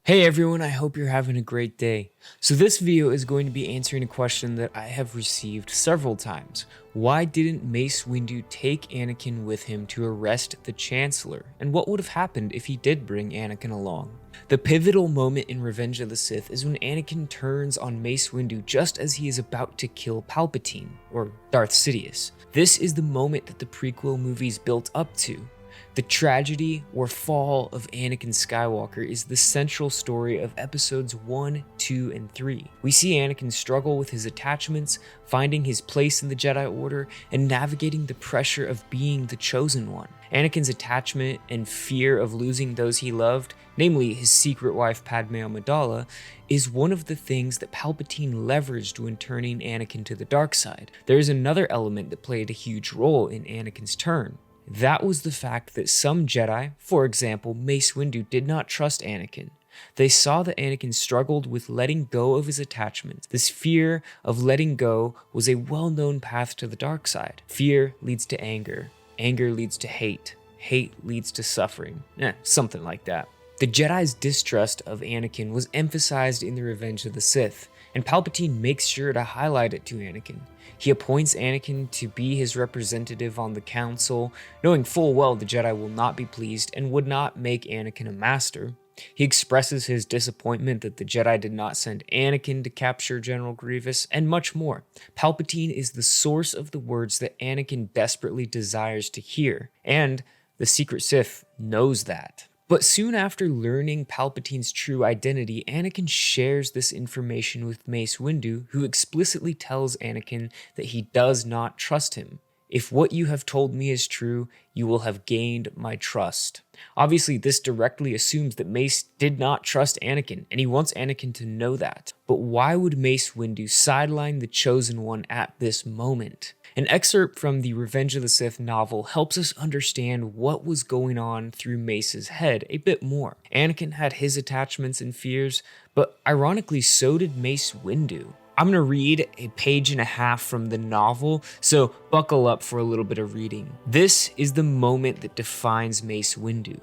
Hey everyone, I hope you're having a great day. So this video is going to be answering a question that I have received several times. Why didn't Mace Windu take Anakin with him to arrest the Chancellor? And what would have happened if he did bring Anakin along? The pivotal moment in Revenge of the Sith is when Anakin turns on Mace Windu just as he is about to kill Palpatine, or Darth Sidious. This is the moment that the prequel movies built up to. The tragedy or fall of Anakin Skywalker is the central story of episodes 1, 2, and 3. We see Anakin struggle with his attachments, finding his place in the Jedi Order, and navigating the pressure of being the chosen one. Anakin's attachment and fear of losing those he loved, namely his secret wife Padme Amidala, is one of the things that Palpatine leveraged when turning Anakin to the dark side. There is another element that played a huge role in Anakin's turn. That was the fact that some Jedi, for example Mace Windu, did not trust Anakin. They saw that Anakin struggled with letting go of his attachments. This fear of letting go was a well-known path to the dark side. Fear leads to anger. Anger leads to hate. Hate leads to suffering. Something like that. The Jedi's distrust of Anakin was emphasized in the Revenge of the Sith, and Palpatine makes sure to highlight it to Anakin. He appoints Anakin to be his representative on the council, knowing full well the Jedi will not be pleased and would not make Anakin a master. He expresses his disappointment that the Jedi did not send Anakin to capture General Grievous, and much more. Palpatine is the source of the words that Anakin desperately desires to hear, and the secret Sith knows that. But soon after learning Palpatine's true identity, Anakin shares this information with Mace Windu, who explicitly tells Anakin that he does not trust him. If what you have told me is true, you will have gained my trust. Obviously, this directly assumes that Mace did not trust Anakin, and he wants Anakin to know that. But why would Mace Windu sideline the Chosen One at this moment? An excerpt from the Revenge of the Sith novel helps us understand what was going on through Mace's head a bit more. Anakin had his attachments and fears, but ironically so did Mace Windu. I'm going to read a page and a half from the novel, so buckle up for a little bit of reading. This is the moment that defines Mace Windu.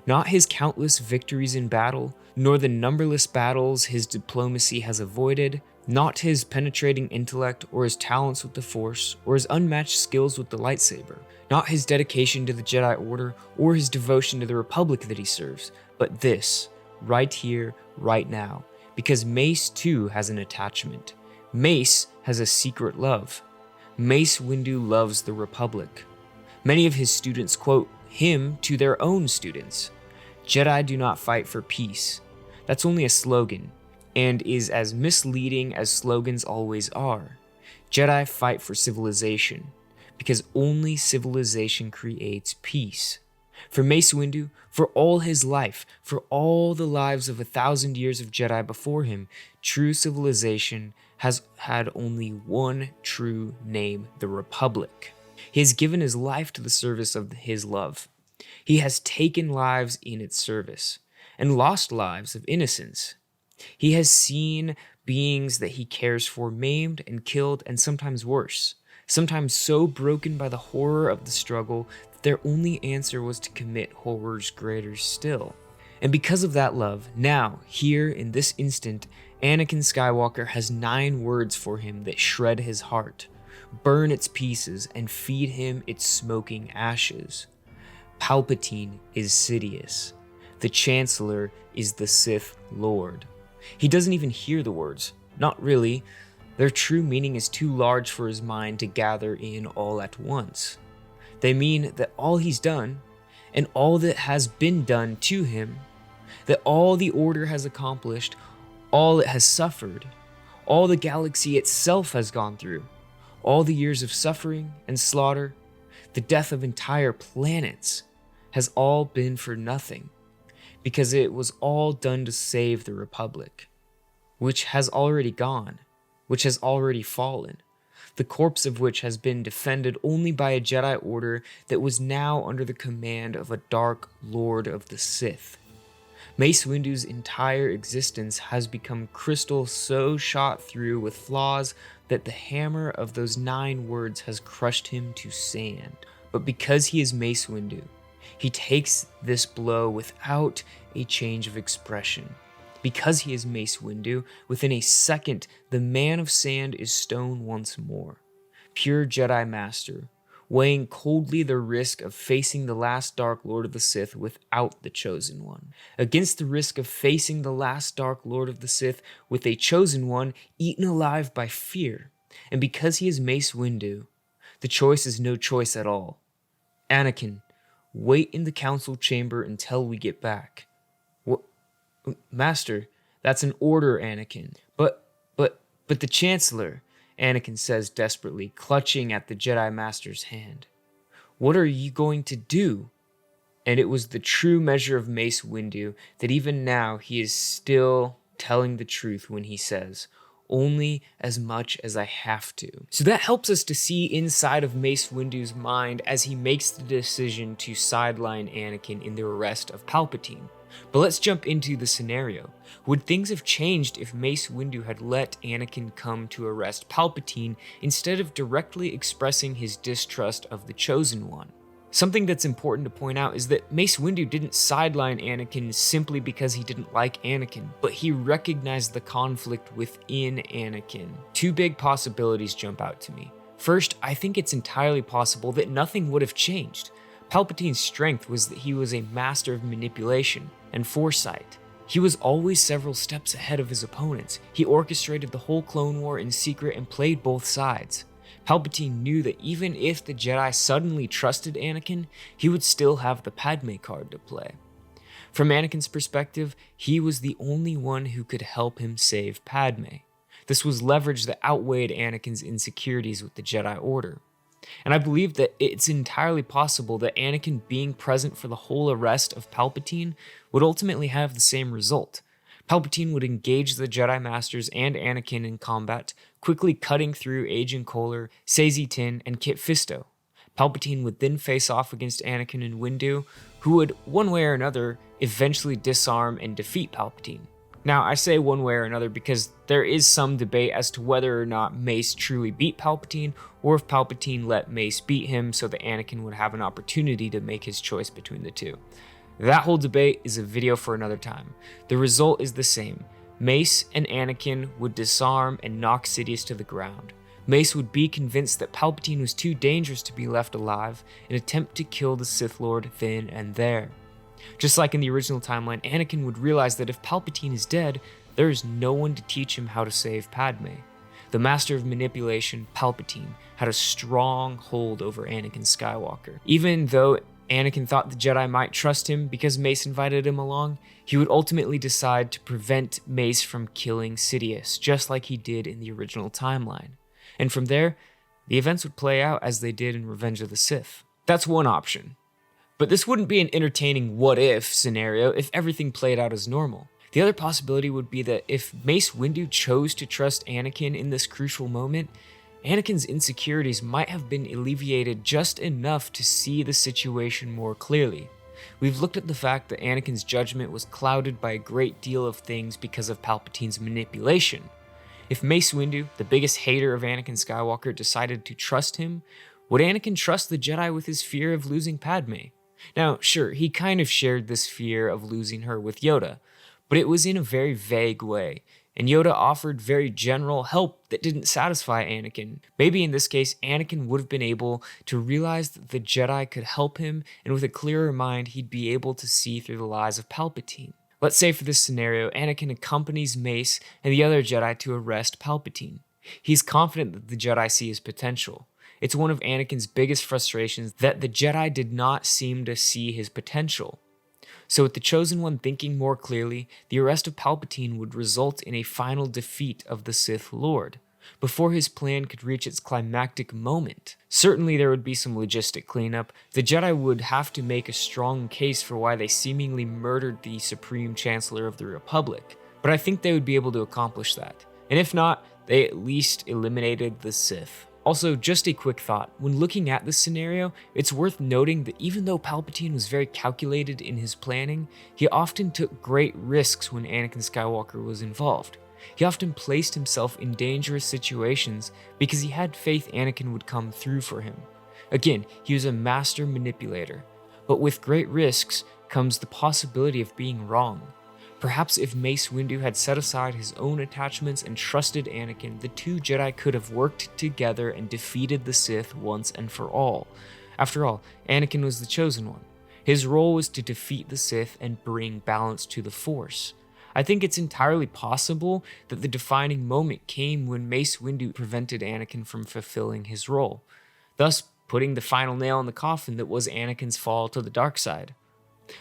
Not his countless victories in battle, nor the numberless battles his diplomacy has avoided, not his penetrating intellect or his talents with the Force or his unmatched skills with the lightsaber, not his dedication to the Jedi Order or his devotion to the Republic that he serves, but this, right here, right now, because Mace too has an attachment. Mace has a secret love. Mace Windu loves the Republic. Many of his students quote him to their own students. Jedi do not fight for peace. That's only a slogan, and is as misleading as slogans always are. Jedi fight for civilization, because only civilization creates peace. For Mace Windu, for all his life, for all the lives of 1,000 years of Jedi before him, true civilization has had only one true name, the Republic. He has given his life to the service of his love. He has taken lives in its service, and lost lives of innocence. He has seen beings that he cares for maimed and killed, and sometimes worse, sometimes so broken by the horror of the struggle that their only answer was to commit horrors greater still. And because of that love, now, here in this instant, Anakin Skywalker has 9 words for him that shred his heart, burn its pieces, and feed him its smoking ashes. Palpatine is Sidious. The Chancellor is the Sith Lord. He doesn't even hear the words. Not really. Their true meaning is too large for his mind to gather in all at once. They mean that all he's done, and all that has been done to him, that all the Order has accomplished, all it has suffered, all the galaxy itself has gone through, all the years of suffering and slaughter, the death of entire planets, has all been for nothing, because it was all done to save the Republic, which has already gone, which has already fallen, the corpse of which has been defended only by a Jedi Order that was now under the command of a Dark Lord of the Sith. Mace Windu's entire existence has become crystal so shot through with flaws that the hammer of those 9 words has crushed him to sand. But because he is Mace Windu, he takes this blow without a change of expression. Because he is Mace Windu, within a second, the man of sand is stone once more. Pure Jedi Master, weighing coldly the risk of facing the last Dark Lord of the Sith without the Chosen One, against the risk of facing the last Dark Lord of the Sith with a Chosen One eaten alive by fear. And because he is Mace Windu, the choice is no choice at all. Anakin, wait in the council chamber until we get back. What? Master, that's an order, Anakin. But the Chancellor, Anakin says desperately, clutching at the Jedi Master's hand. What are you going to do? And it was the true measure of Mace Windu that even now he is still telling the truth when he says, only as much as I have to. So that helps us to see inside of Mace Windu's mind as he makes the decision to sideline Anakin in the arrest of Palpatine. But let's jump into the scenario. Would things have changed if Mace Windu had let Anakin come to arrest Palpatine instead of directly expressing his distrust of the Chosen One? Something that's important to point out is that Mace Windu didn't sideline Anakin simply because he didn't like Anakin, but he recognized the conflict within Anakin. Two big possibilities jump out to me. First, I think it's entirely possible that nothing would have changed. Palpatine's strength was that he was a master of manipulation and foresight. He was always several steps ahead of his opponents. He orchestrated the whole Clone War in secret and played both sides. Palpatine knew that even if the Jedi suddenly trusted Anakin, he would still have the Padme card to play. From Anakin's perspective, he was the only one who could help him save Padme. This was leverage that outweighed Anakin's insecurities with the Jedi Order. And I believe that it's entirely possible that Anakin being present for the whole arrest of Palpatine would ultimately have the same result. Palpatine would engage the Jedi Masters and Anakin in combat, quickly cutting through Agent Kohler, Saesee Tiin, and Kit Fisto. Palpatine would then face off against Anakin and Windu, who would, one way or another, eventually disarm and defeat Palpatine. Now, I say one way or another because there is some debate as to whether or not Mace truly beat Palpatine, or if Palpatine let Mace beat him so that Anakin would have an opportunity to make his choice between the two. That whole debate is a video for another time. The result is the same. Mace and Anakin would disarm and knock Sidious to the ground. Mace would be convinced that Palpatine was too dangerous to be left alive and attempt to kill the Sith Lord then and there. Just like in the original timeline, Anakin would realize that if Palpatine is dead, there is no one to teach him how to save Padme. The master of manipulation, Palpatine, had a strong hold over Anakin Skywalker. Even though Anakin thought the Jedi might trust him because Mace invited him along, he would ultimately decide to prevent Mace from killing Sidious, just like he did in the original timeline. And from there, the events would play out as they did in Revenge of the Sith. That's one option. But this wouldn't be an entertaining what-if scenario if everything played out as normal. The other possibility would be that if Mace Windu chose to trust Anakin in this crucial moment, Anakin's insecurities might have been alleviated just enough to see the situation more clearly. We've looked at the fact that Anakin's judgment was clouded by a great deal of things because of Palpatine's manipulation. If Mace Windu, the biggest hater of Anakin Skywalker, decided to trust him, would Anakin trust the Jedi with his fear of losing Padme? Now, sure, he kind of shared this fear of losing her with Yoda, but it was in a very vague way. And Yoda offered very general help that didn't satisfy Anakin. Maybe in this case, Anakin would have been able to realize that the Jedi could help him, and with a clearer mind, he'd be able to see through the lies of Palpatine. Let's say for this scenario, Anakin accompanies Mace and the other Jedi to arrest Palpatine. He's confident that the Jedi see his potential. It's one of Anakin's biggest frustrations that the Jedi did not seem to see his potential. So with the Chosen One thinking more clearly, the arrest of Palpatine would result in a final defeat of the Sith Lord, before his plan could reach its climactic moment. Certainly there would be some logistic cleanup. The Jedi would have to make a strong case for why they seemingly murdered the Supreme Chancellor of the Republic, but I think they would be able to accomplish that. And if not, they at least eliminated the Sith. Also, just a quick thought, when looking at this scenario, it's worth noting that even though Palpatine was very calculated in his planning, he often took great risks when Anakin Skywalker was involved. He often placed himself in dangerous situations because he had faith Anakin would come through for him. Again, he was a master manipulator, but with great risks comes the possibility of being wrong. Perhaps if Mace Windu had set aside his own attachments and trusted Anakin, the two Jedi could have worked together and defeated the Sith once and for all. After all, Anakin was the chosen one. His role was to defeat the Sith and bring balance to the Force. I think it's entirely possible that the defining moment came when Mace Windu prevented Anakin from fulfilling his role, thus putting the final nail in the coffin that was Anakin's fall to the dark side.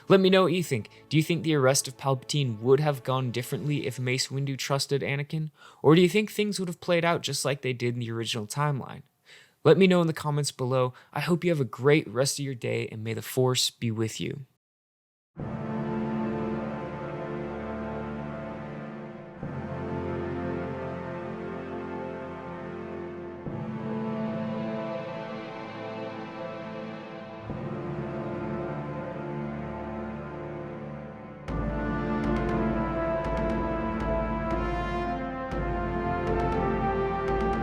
Let me know what you think. Do you think the arrest of Palpatine would have gone differently if Mace Windu trusted Anakin? Or do you think things would have played out just like they did in the original timeline? Let me know in the comments below. I hope you have a great rest of your day, and may the Force be with you.